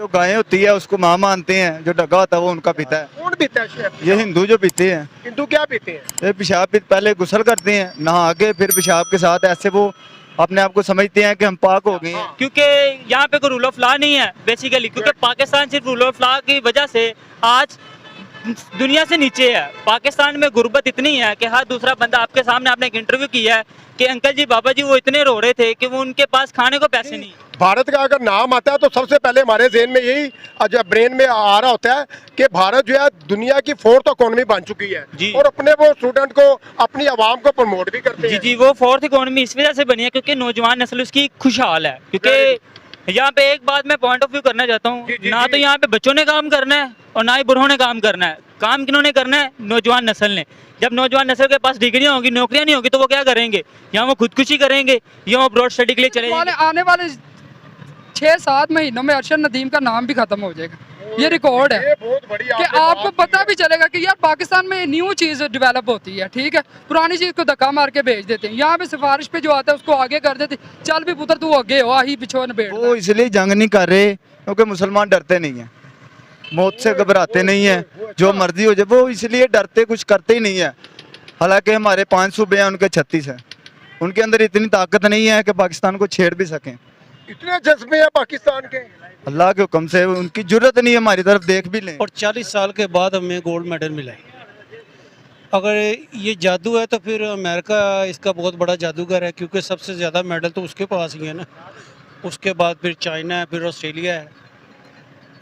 जो गायें होती है उसको माँ मानते हैं, जो डगा होता है वो उनका पीता है। कौन पीता है शेफ? ये हिंदू जो पीते हैं, हिंदू क्या पीते हैं? ये पेशाब पहले गुस्ल करते हैं, नहा के फिर पेशाब के साथ ऐसे वो अपने आप को समझते हैं कि हम पाक हो गए हैं। क्योंकि यहाँ पे कोई रूल ऑफ लॉ नहीं है बेसिकली, क्योंकि पाकिस्तान सिर्फ रूल ऑफ लॉ की वजह से आज दुनिया से नीचे है। पाकिस्तान में गुर्बत इतनी है कि हर दूसरा बंदा, आपके सामने आपने एक इंटरव्यू किया है कि अंकल जी बाबा जी वो इतने रो रहे थे कि वो उनके पास खाने को पैसे नहीं। भारत का अगर नाम आता है तो सबसे पहले हमारे ज़हन में यही जब ब्रेन में आ रहा होता है कि भारत जो है दुनिया की 4th इकोनॉमी बन चुकी है और अपने वो स्टूडेंट को, अपनी आवाम को प्रमोट भी करते हैं। जी, वो 4th इकोनॉमी इस वजह से बनी है क्योंकि नौजवान नस्ल उसकी खुशहाल है। क्योंकि यहाँ पे एक बात मैं पॉइंट ऑफ व्यू करना चाहता हूँ, ना तो यहाँ पे बच्चों ने काम करना है और ना ही बूढ़ों ने काम करना है। काम किन्होंने करना है? नौजवान नस्ल ने। जब नौजवान नस्ल के पास डिग्रियां होगी, नौकरियां नहीं होगी, तो वो क्या करेंगे? या वो खुदकुशी करेंगे या वो अब्रॉड स्टडी के लिए चले जाएंगे। आने वाले 6-7 महीनों में अरशद नदीम का नाम भी खत्म हो जाएगा। ये रिकॉर्ड है कि आपको पता भी चलेगा कि यार पाकिस्तान में न्यू चीज़ डेवलप होती है, ठीक है, पुरानी चीज़ को धक्का मार के भेज देते हैं। यहाँ पे सिफारिश पे जो आता है उसको आगे कर देते, चल भी पुत्र तू आगे हो, आही पिछो न बैठ। वो इसलिए जंग नहीं कर रहे क्योंकि मुसलमान डरते नहीं है, मौत से घबराते नहीं है, जो मर्जी हो जाए वो इसलिए डरते, कुछ करते ही नहीं है। हालांकि हमारे 5 सूबे हैं, उनके 36 हैं, उनके अंदर इतनी ताकत नहीं है कि पाकिस्तान को छेड़ भी सकें। इतने जज्बे हैं पाकिस्तान के, अल्लाह के हुक्म से उनकी जरूरत नहीं है हमारी तरफ देख भी लें। और 40 साल के बाद हमें गोल्ड मेडल मिला है। अगर ये जादू है तो फिर अमेरिका इसका बहुत बड़ा जादूगर है, क्योंकि सबसे ज़्यादा मेडल तो उसके पास ही है ना। उसके बाद फिर चाइना है, फिर ऑस्ट्रेलिया है,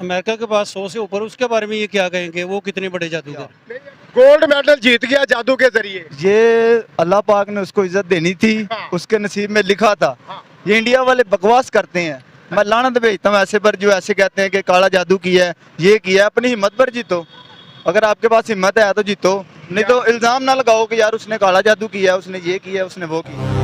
अमेरिका के पास 100 से ऊपर। उसके बारे में ये क्या कहेंगे, वो कितने बड़े जादूगर। गोल्ड मेडल जीत गया जादू के जरिए। ये अल्लाह पाक ने उसको इज्जत देनी थी, उसके नसीब में लिखा था। ये इंडिया वाले बकवास करते हैं, मैं लानत भेजता हूँ ऐसे पर जो ऐसे कहते हैं कि काला जादू किया है, ये किया है। अपनी हिम्मत पर जीतो, अगर आपके पास हिम्मत है तो जीतो, नहीं तो इल्जाम ना लगाओ कि यार उसने काला जादू किया, उसने ये किया, उसने वो किया।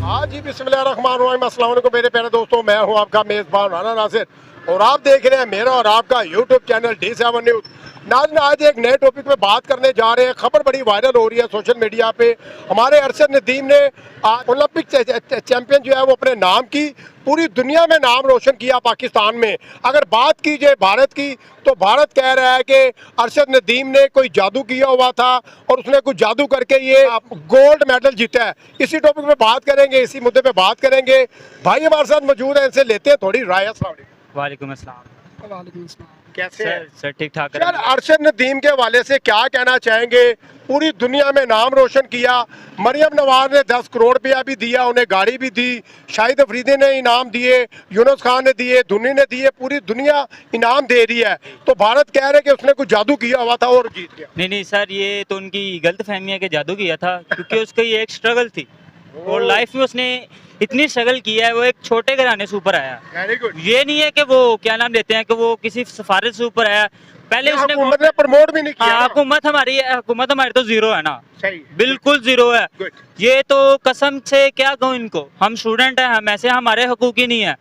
हाँ जी, बिस्मिल्लाहिर्रहमानिर्रहीम, अस्सलाम वालेकुम मेरे प्यारे दोस्तों, मैं हूँ आपका मेज़बान राना नासिर और आप देख रहे हैं मेरा और आपका यूट्यूब चैनल D7 न्यूज़। नाज़रीन, आज एक नए टॉपिक पे बात करने जा रहे हैं। खबर बड़ी वायरल हो रही है सोशल मीडिया पे। हमारे अरशद नदीम ने ओलंपिक चैंपियन जो है वो अपने नाम की पूरी दुनिया में नाम रोशन किया पाकिस्तान में। अगर बात की जाए भारत की तो भारत कह रहा है कि अरशद नदीम ने कोई जादू किया हुआ था और उसने कुछ जादू करके ये गोल्ड मेडल जीता है। इसी टॉपिक पे बात करेंगे, इसी मुद्दे पे बात करेंगे। भाई हमारे साथ मौजूद है, इनसे लेते हैं थोड़ी राय। अस्सलाम वालेकुम। वालेकुम अस्सलाम। वालेकुम अस्सलाम। कैसे हैं? सर ठीक ठाक यार, अरशद नदीम के हवाले से क्या कहना चाहेंगे? पूरी दुनिया में नाम रोशन किया। मरियम नवाज ने 10 करोड़ रुपया भी दिया, उन्हें गाड़ी भी दी, शाहिद अफरीदी ने इनाम दिए, यूनुस खान ने दिए, धोनी ने दिए, पूरी दुनिया इनाम दे रही है। तो भारत कह रहे हैं कि उसने कुछ जादू किया हुआ था और जीत गया। नहीं सर, ये तो उनकी गलत फहमी है कि जादू किया था, क्योंकि उसकी ये एक स्ट्रगल थी और लाइफ में उसने इतनी स्ट्रगल किया है। वो एक छोटे घराने से ऊपर आया। Very good. ये नहीं है कि वो क्या नाम लेते हैं कि वो किसी सिफारिश से ऊपर आया। पहले उसने हुकूमत ने प्रमोट भी नहीं किया। हुकूमत हमारी तो जीरो है ना। सही, बिल्कुल जीरो है। गुड। ये तो कसम से क्या कहूँ इनको, हम स्टूडेंट हैं, हम ऐसे हमारे हकूक ही नहीं है।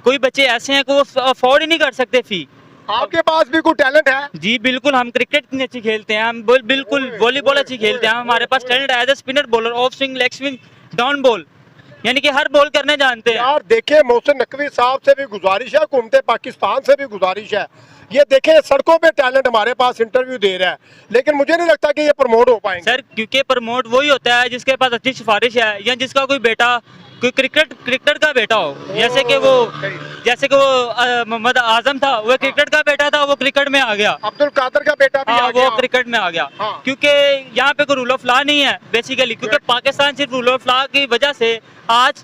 कोई बच्चे ऐसे हैं कि वो अफोर्ड ही नहीं कर सकते फी। आपके पास भी कोई टैलेंट है? जी बिल्कुल, हम क्रिकेट इतनी अच्छी खेलते हैं, हम बिल्कुल वॉलीबॉल अच्छी खेलते हैं, हमारे पास टैलेंट है as a spinner, bowler, off swing, leg swing, down ball, यानी कि हर बॉल करने जानते हैं। यार देखिए, मोहसिन नकवी साहब से भी गुजारिश है, हुकूमत पाकिस्तान से भी गुजारिश है, ये देखें सड़कों पे टैलेंट हमारे पास इंटरव्यू दे रहा है, लेकिन मुझे नहीं लगता कि ये प्रमोट हो पाएंगे। सर क्योंकि प्रमोट वही होता है जिसके पास अच्छी सिफारिश है, या जिसका कोई बेटा कोई क्रिकेटर का बेटा हो, जैसे कि वो मोहम्मद आजम था, वो क्रिकेट का बेटा था, वो क्रिकेट में आ गया। अब्दुल कादर का बेटा भी आ गया। वो क्रिकेट में आ गया। हाँ। क्योंकि यहाँ पे कोई रूल ऑफ लॉ नहीं है बेसिकली, क्योंकि पाकिस्तान सिर्फ रूल ऑफ लॉ की वजह से आज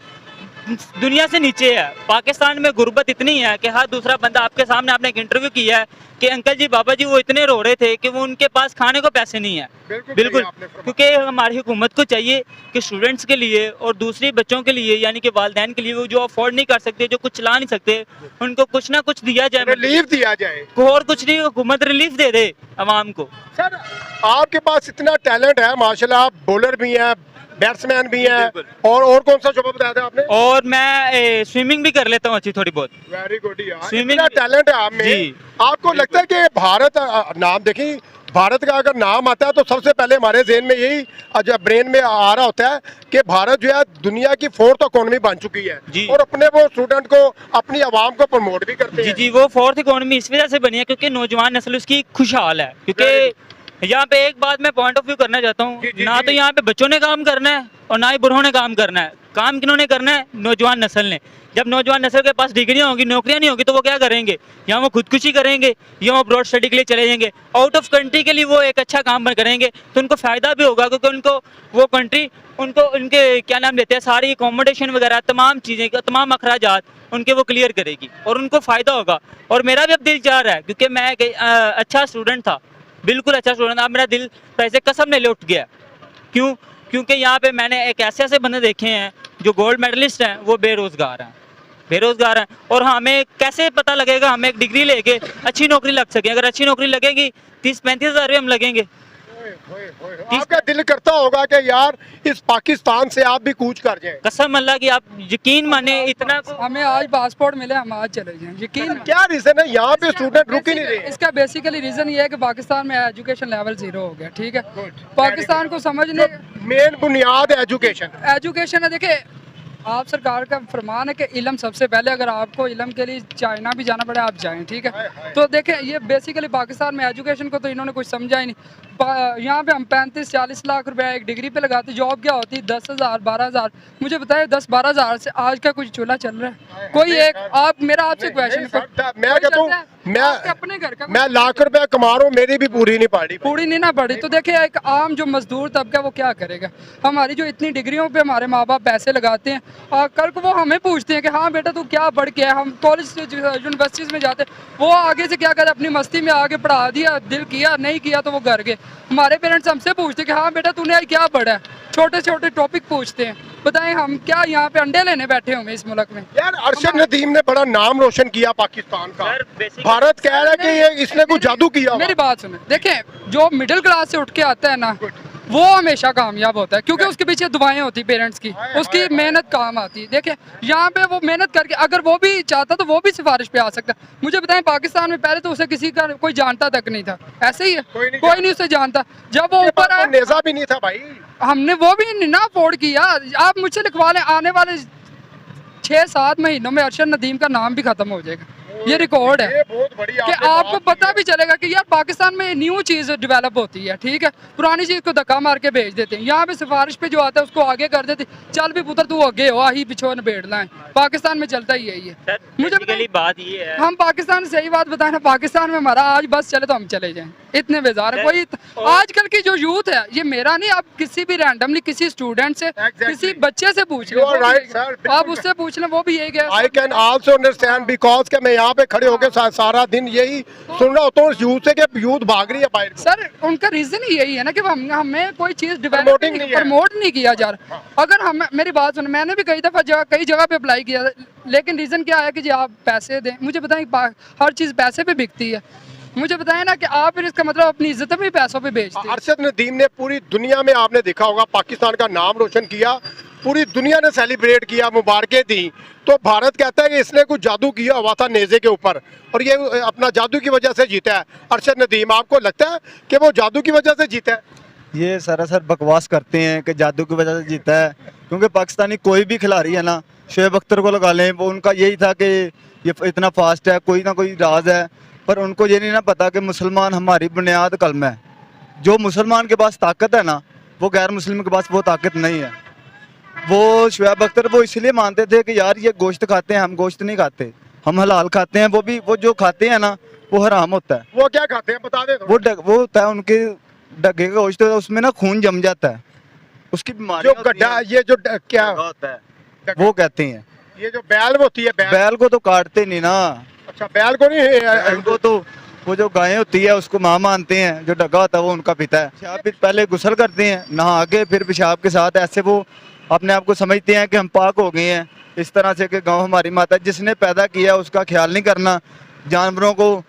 दुनिया से नीचे है। पाकिस्तान में गुर्बत इतनी है कि हर दूसरा बंदा, आपके सामने आपने एक इंटरव्यू किया है कि अंकल जी बाबा जी वो इतने रो रहे थे कि वो उनके पास खाने को पैसे नहीं है। बिल्कुल, क्योंकि हमारी हुकूमत को चाहिए कि स्टूडेंट्स के लिए और दूसरे बच्चों के लिए, यानी कि वालिदैन के लिए, वो जो अफोर्ड नहीं कर सकते, जो कुछ चला नहीं सकते, उनको कुछ ना कुछ दिया जाए, रिलीफ दिया जाए। और कुछ नहीं, हुकूमत रिलीफ दे दे अवाम को। सर आपके पास इतना टैलेंट है माशाल्लाह, आप बॉलर भी हैं, बैट्समैन भी हैं, और कौन सा शोबा बताया था आपने? और मैं स्विमिंग भी कर लेता हूँ अच्छी थोड़ी बहुत। वेरी गुड यार, स्विमिंग इतना टैलेंट है आप में। आपको लगता है कि भारत नाम देखिए भारत का अगर नाम आता है तो सबसे पहले हमारे जेहन में यही ब्रेन में आ रहा होता है कि भारत जो है दुनिया की 4th इकोनॉमी बन चुकी है जी। और अपने वो स्टूडेंट को अपनी आवाम को प्रमोट भी करते जी हैं। जी, वो 4th इकोनॉमी इस वजह से बनी है क्योंकि नौजवान नस्ल उसकी खुशहाल है। क्योंकि यहाँ पे एक बात मैं पॉइंट ऑफ व्यू करना चाहता हूँ, जी, जी, ना जी। तो यहाँ पे बच्चों ने काम करना है और ना ही बूढ़ों ने काम करना है। काम किन्होंने करना है? नौजवान नस्ल ने। जब नौजवान नस्ल के पास डिग्रियां होंगी, नौकरियां नहीं होगी, तो वो क्या करेंगे? या वो खुदकुशी करेंगे या वो अब्रॉड स्टडी के लिए चले जाएंगे, आउट ऑफ कंट्री के लिए वो एक अच्छा काम करेंगे, तो उनको फ़ायदा भी होगा क्योंकि उनको वो कंट्री उनको उनके क्या नाम लेते हैं सारी अकोमोडेशन वगैरह तमाम चीज़ें तमाम अखराजात उनके वो क्लियर करेगी और उनको फ़ायदा होगा। और मेरा भी अब दिल चाह रहा है क्योंकि मैं एक अच्छा स्टूडेंट था, बिल्कुल अच्छा स्टूडेंट। अब मेरा दिल पैसे कसम ने लौट गया। क्यों? क्योंकि यहाँ पे मैंने एक ऐसे बंदे देखे हैं जो गोल्ड मेडलिस्ट हैं, वो बेरोज़गार हैं और हमें कैसे पता लगेगा? हमें एक डिग्री लेके अच्छी नौकरी लग सके। अगर अच्छी नौकरी लगेगी 30-35 हज़ार रुपये हम लगेंगे। आपका दिल करता होगा कि यार इस पाकिस्तान से आप भी कूच कर जाएं। कसम अल्लाह की, आप यकीन माने इतना हमें आज पासपोर्ट मिले, हम आज चले जाएं, यकीन माने। क्या रीजन है? यहाँ पे स्टूडेंट रुक ही नहीं रहे। इसका बेसिकली रीजन ये है कि पाकिस्तान में एजुकेशन लेवल 0 हो गया। ठीक है, पाकिस्तान को समझने मेन बुनियाद है एजुकेशन है। देखिए, आप सरकार का फरमान है कि इल्म सबसे पहले, अगर आपको इल्म के लिए चाइना भी जाना पड़े आप जाएं। ठीक है, तो देखें ये बेसिकली पाकिस्तान में एजुकेशन को तो इन्होंने कुछ समझा ही नहीं। यहाँ पे हम 35-40 लाख रुपया एक डिग्री पे लगाते, जॉब क्या होती 10,000 12,000। मुझे बताए 10-12 हज़ार से आज का कुछ चूल्हा चल रहा है? कोई एक आप मेरा आपसे क्वेश्चन, मैं कहता हूँ अपने घर का मैं लाख रुपया कमा रहा हूँ, मेरी भी पूरी नहीं ना पड़ी। तो देखिए एक आम जो मजदूर तबका वो क्या करेगा? हमारी जो इतनी डिग्रियों पे हमारे माँ बाप पैसे लगाते हैं, कल को वो हमें पूछते हैं कि हाँ बेटा तू क्या पढ़ के है। हम कॉलेज यूनिवर्सिटीज़ में जाते, वो आगे से क्या करे? अपनी मस्ती में आगे पढ़ा दिया, दिल किया नहीं किया तो वो घर गए। हमारे पेरेंट्स हमसे पूछते कि हाँ बेटा तूने क्या पढ़ा है, छोटे छोटे टॉपिक पूछते हैं। बताएं हम क्या यहाँ पे अंडे लेने बैठे हुए इस मुल्क में? यार अरशद नदीम ने बड़ा नाम रोशन किया पाकिस्तान का। भारत कह रहा है कि ये इसने कुछ जादू किया। मेरी बात सुने, देखें जो मिडिल क्लास से उठ के आता है ना, वो हमेशा कामयाब होता है क्योंकि उसके पीछे दुआएं होती पेरेंट्स की, उसकी मेहनत काम आती है। देखिए यहाँ पे वो मेहनत करके अगर वो भी चाहता तो वो भी सिफारिश पे आ सकता। मुझे बताएं पाकिस्तान में पहले तो उसे किसी का कोई जानता तक नहीं था, ऐसे ही है, कोई नहीं उसे जानता। जब वो ऊपर आया, नेज़ा भी नहीं था भाई, हमने वो भी ना अफोर्ड किया। आप मुझसे लिखवा लें, आने वाले 6-7 महीनों में अरशद नदीम का नाम भी खत्म हो जाएगा। ये रिकॉर्ड है कि आपको पता भी चलेगा कि यार पाकिस्तान में न्यू चीज़ डेवलप होती है। ठीक है, पुरानी चीज़ को धक्का मार के भेज देते हैं। यहाँ पे सिफारिश पे जो आता है उसको आगे कर देते, चल भी पुत्र तू आगे हो, आही पिछो निबेड़ना है। पाकिस्तान में चलता ही यही है। मुझे बात ये है, हम पाकिस्तान से सही बात बताए ना, पाकिस्तान में हमारा आज बस चले तो हम चले जाएं, इतने बेजार है। कोई आजकल की जो यूथ है, ये मेरा नहीं, आप किसी भी रैंडमली किसी स्टूडेंट से किसी बच्चे से पूछ लें, आप उससे पूछ लें, वो भी यही है। I can also understand because के मैं यहाँ पे खड़े होकर सारा दिन यही सुन रहा होता हूँ यूथ से कि यूथ भाग रही है बाहर। सर उनका रीजन ही यही है ना कि हमें कोई चीज प्रमोट नहीं किया जा रहा। अगर हम, मेरी बात सुन, मैंने भी कई दफा कई जगह पे अप्लाई किया, लेकिन रीजन क्या है कि जी आप पैसे दें। मुझे बताएं हर चीज पैसे पे बिकती है। मुझे बताएं ना कि आप फिर इसका मतलब अपनी इज्जत भी पैसों पे बेचते हैं। अरशद नदीम ने पूरी दुनिया में, आपने देखा होगा, पाकिस्तान का नाम रोशन किया, पूरी दुनिया ने सेलिब्रेट किया, मुबारकें दी। तो भारत कहता है कि इसने कुछ जादू किया हुआ था नेज़े के ऊपर और ये अपना जादू की वजह से जीता है। अरशद नदीम, आपको लगता है कि वो जादू की वजह से जीता है? ये सरासर बकवास करते हैं कि जादू की वजह से जीता है, क्योंकि पाकिस्तानी कोई भी खिलाड़ी है ना, शोएब अख्तर को लगा लें, वो उनका यही था कि ये इतना फास्ट है, कोई ना कोई राज है। पर उनको ये नहीं ना पता कि मुसलमान हमारी बुनियाद कलमा है। जो मुसलमान के पास ताकत है ना, वो गैर मुस्लिम के पास वो ताकत नहीं है। वो शोएब अख्तर वो इसलिए मानते थे कि यार ये गोश्त खाते हैं, हम गोश्त नहीं खाते, हम हलाल खाते हैं। वो जो खाते हैं ना वो हराम होता है। वो क्या खाते हैं बता दे। वो होता है उनके डगे का गोश्त, उसमें ना खून जम जाता है, उसकी बीमारी जो गड्ढा, ये जो क्या होता है वो कहते हैं। ये जो बैल होती है, बैल को तो काटते नहीं ना। अच्छा, बैल को नहीं, उनको तो वो जो गाय होती है उसको माँ मानते हैं, जो डगा होता है वो उनका पिता है। पेशाब पहले गुस्ल करते हैं, नहा के फिर पेशाब के साथ ऐसे वो अपने आप को समझते हैं कि हम पाक हो गए हैं। इस तरह से कि गांव हमारी माता, जिसने पैदा किया उसका ख्याल नहीं करना, जानवरों को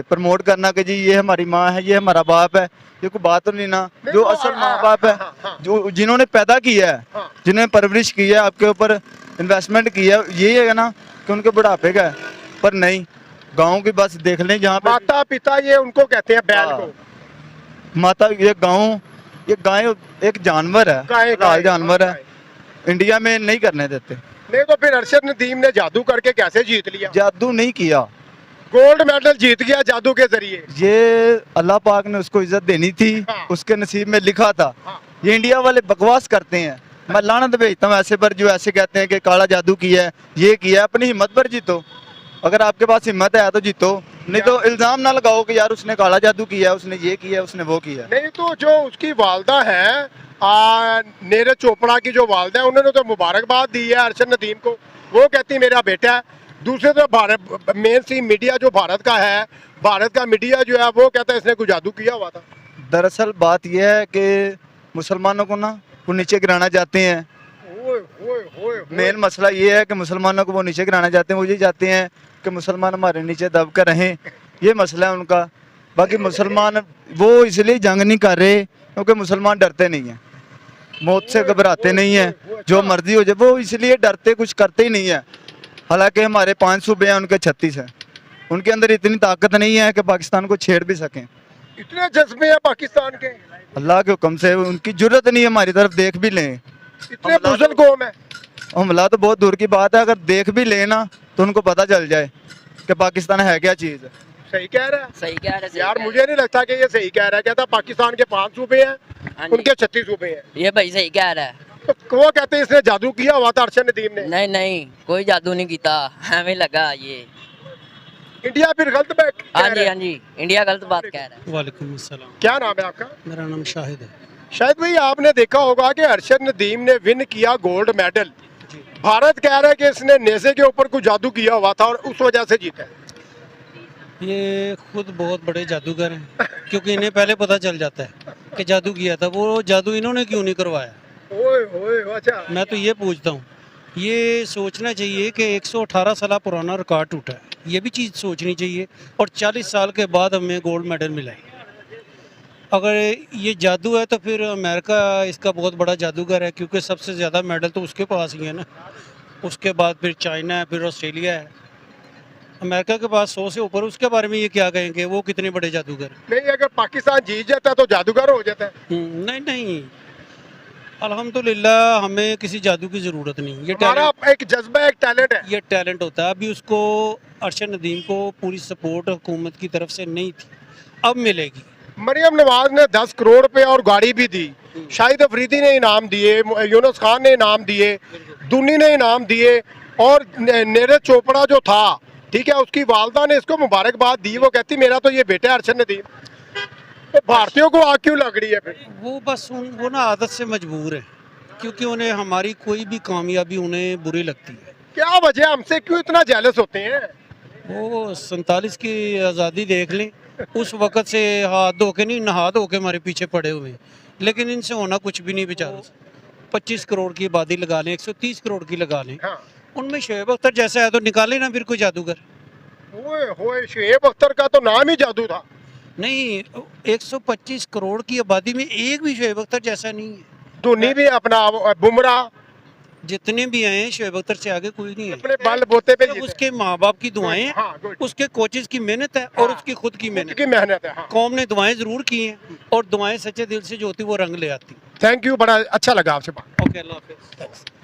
प्रमोट करना कि जी ये हमारी माँ है, ये हमारा बाप है, ये कोई बात तो नहीं ना। जो असल माँ बाप है, जो जिन्होंने पैदा किया है, जिन्होंने परवरिश की है, आपके ऊपर इन्वेस्टमेंट किया है, ये है ना कि उनके बुढ़ापे का है। पर नहीं, गाँव की बस देख लें जहाँ पे माता पिता ये उनको कहते हैं बैल हाँ। को। माता ये गाय एक जानवर है, गाय हलाल जानवर है, गाय। इंडिया में नहीं करने देते। नहीं तो फिर अरशद नदीम ने जादू करके कैसे जीत लिया? जादू नहीं किया, गोल्ड मेडल जीत गया जादू के जरिए। ये अल्लाह पाक ने उसको इज्जत देनी थी, हाँ। उसके नसीब में लिखा था। हाँ। ये इंडिया वाले बकवास करते हैं, मैं लानत भेजता हूँ ऐसे पर जो ऐसे कहते हैं कि काला जादू किया है, ये किया है। अपनी हिम्मत पर जीतो, अगर आपके पास हिम्मत है तो जीतो, नहीं तो इल्जाम ना लगाओ कि यार उसने काला जादू किया है, उसने ये किया है, उसने वो किया है। नहीं तो जो उसकी वालदा है नीरज चोपड़ा की जो वालदा है, उन्होंने तो मुबारकबाद दी है अरशद नदीम को। वो कहती मेरा बेटा है। दूसरे तरफ भारत मेन स्ट्रीम मीडिया जो भारत का है, भारत का मीडिया जो है वो कहता है इसने कुछ जादू किया हुआ था। दरअसल बात यह है कि मुसलमानों को ना वो नीचे गिराना चाहते हैं। ओए, ओए, ओए, ओए। मेन मसला ये है कि मुसलमानों को वो नीचे गिराना चाहते हैं, वो ये चाहते हैं कि मुसलमान हमारे नीचे दब कर रहें, ये मसला है उनका। बाकी मुसलमान वो इसलिए जंग नहीं कर रहे क्योंकि मुसलमान डरते नहीं हैं, मौत से घबराते नहीं हैं, जो मर्जी हो जाए वो इसलिए डरते, कुछ करते ही नहीं है। हालांकि हमारे 5 सूबे हैं, उनके 36 हैं, उनके अंदर इतनी ताकत नहीं है कि पाकिस्तान को छेड़ भी सकें। इतने जज्बे हैं पाकिस्तान के, अल्लाह के हुक्म से उनकी जरूरत नहीं है हमारी तरफ देख भी लें। इतने बुजुर्ग कौम है। हमला तो बहुत दूर की बात है, अगर देख भी लेना तो उनको पता चल जाए कि पाकिस्तान है क्या चीज़। सही कह रहा है सही कह रहे यार, मुझे नहीं लगता कि ये सही कह रहा है। कहता पाकिस्तान के 5 सूबे हैं, हाँ जी। उनके 36 सूबे हैं। ये भाई सही कह रहा है। तो वो कहते हैं इसने जादू किया हुआ था अरशद नदीम ने। नहीं नहीं कोई जादू नहीं किया, हमें लगा ये। इंडिया फिर गलत बैठ कह हाँ रहा जी है। हाँ जी, इंडिया गलत बात कह रहा है। वालेकुम अस्सलाम, क्या नाम है आपका? मेरा नाम शाहिद है। शायद भाई आपने देखा होगा कि अरशद नदीम ने विन किया गोल्ड मेडल। भारत कह रहा है कि इसने नेज़े के ऊपर कुछ जादू किया हुआ था और उस वजह से जीता है। ये खुद बहुत बड़े जादूगर हैं, क्योंकि इन्हें पहले पता चल जाता है कि जादू किया था। वो जादू इन्होंने क्यों नहीं करवाया? ओए ओए, अच्छा। मैं तो ये पूछता हूँ, ये सोचना चाहिए कि 118 साल पुराना रिकॉर्ड टूटा है, ये भी चीज़ सोचनी चाहिए। और 40 साल के बाद हमें गोल्ड मेडल मिला है। अगर ये जादू है तो फिर अमेरिका इसका बहुत बड़ा जादूगर है, क्योंकि सबसे ज़्यादा मेडल तो उसके पास ही है ना। उसके बाद फिर चाइना है, फिर ऑस्ट्रेलिया है, अमेरिका के पास 100 से ऊपर। उसके बारे में ये क्या कहेंगे, वो कितने बड़े जादूगर हैं? नहीं, अगर पाकिस्तान जीत जाता है तो जादूगर हो जाता है। नहीं नहीं, अल्हम्दुलिल्लाह हमें किसी जादू की ज़रूरत नहीं। ये हमारा टैलेंट, एक जज्बा, एक टैलेंट है। ये टैलेंट होता है। अभी उसको अरशद नदीम को पूरी सपोर्ट हुकूमत की तरफ से नहीं थी, अब मिलेगी। मरियम नवाज ने 10 करोड़ रुपए और गाड़ी भी दी। शाहिद अफरीदी ने इनाम दिए, यूनुस खान ने इनाम दिए, दुन्नी ने इनाम दिए, और नीरज चोपड़ा जो था, ठीक है, उसकी वालदा ने इसको मुबारकबाद दी। वो कहती मेरा तो ये बेटा है अरशद नदीम। तो भारतीयों को आग क्यों लग रही है फिर? वो बस वो ना आदत से मजबूर है, क्योंकि उन्हें हमारी कोई भी कामयाबी उन्हें बुरी लगती है। क्या वजह, हमसे क्यों इतना जेलस होते हैं? वो 47 की आज़ादी देख लें, उस वक़्त से हाथ धो के नहीं, नहा धो के हमारे पीछे पड़े हुए हैं। लेकिन इनसे होना कुछ भी नहीं बेचारों से। 25 करोड़ की आबादी लगा लें, 130 करोड़ की लगा लें, हाँ। उनमें शोएब अख्तर जैसा है तो निकाले ना फिर कोई जादूगर। ओए होए, शुएब अख्तर का तो नाम ही जादू था। नहीं, 125 करोड़ की आबादी में एक भी शोएब अख्तर जैसा नहीं है। धोनी भी अपना, बुमराह, जितने भी आए हैं शोएब अख्तर से आगे कोई नहीं है। अपने बल बोते पे जीते। उसके माँ बाप की दुआएं, हाँ, good। उसके कोचेस की मेहनत है और हाँ। उसकी खुद की मेहनत। की मेहनत है। हाँ। कौम ने दुआएं जरूर की हैं, और दुआएं सच्चे दिल से जो होती वो रंग ले आती। थैंक यू, बड़ा अच्छा लगा आपसे बात। ओके, अल्लाह हाफिज़।